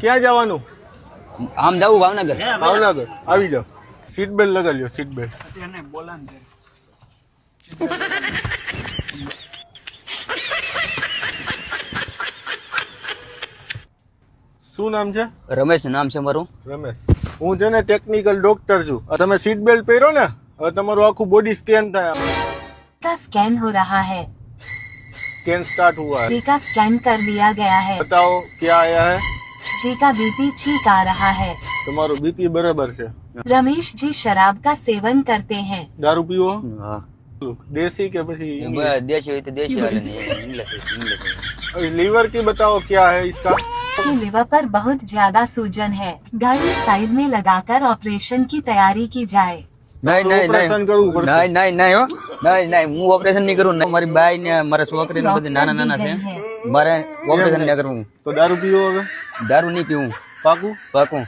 ક્યાં જવાનું? આમ જાવું ભાવનગર. ભાવનગર આવી જાઓ. સીટ બેલ્ટ લગાવી લ્યો, સીટ બેલ્ટ. શું નામ છે? રમેશ નામ છે મારું. રમેશ. હું છે ને ટેકનિકલ ડોક્ટર છું. તમે સીટ બેલ્ટ પહેરો ને, હવે તમારું આખું બોડી સ્કેન થાય. का स्कैन हो रहा है। स्कैन स्टार्ट हुआ है। जी का स्कैन कर दिया गया है। बताओ क्या आया है? जी का बीपी ठीक आ रहा है। તમારું બીપી બરાબર છે. रमेश जी शराब का सेवन करते हैं। દારૂ પીવો? હા. देसी के પછી દેશી હોય તો દેશી હાલે ને ઇંગ્લિશ लीवर की बताओ क्या है इसका? इसके लिवर पर बहुत ज्यादा सूजन है। गाड़ी साइड में लगाकर ऑपरेशन की तैयारी की जाए। નહીં નહીં ઓપરેશન કરવું પડશે. નહીં નહીં નહીં હો નહીં નહીં હું ઓપરેશન નહીં કરું. મારી બાઈ ને મારા છોકરી ને બધી નાના નાના છે. મારે ઓપરેશન નહીં કરવું. તો દારૂ પીવો હવે? દારૂ નહીં પીવું. પાકું? પાકું.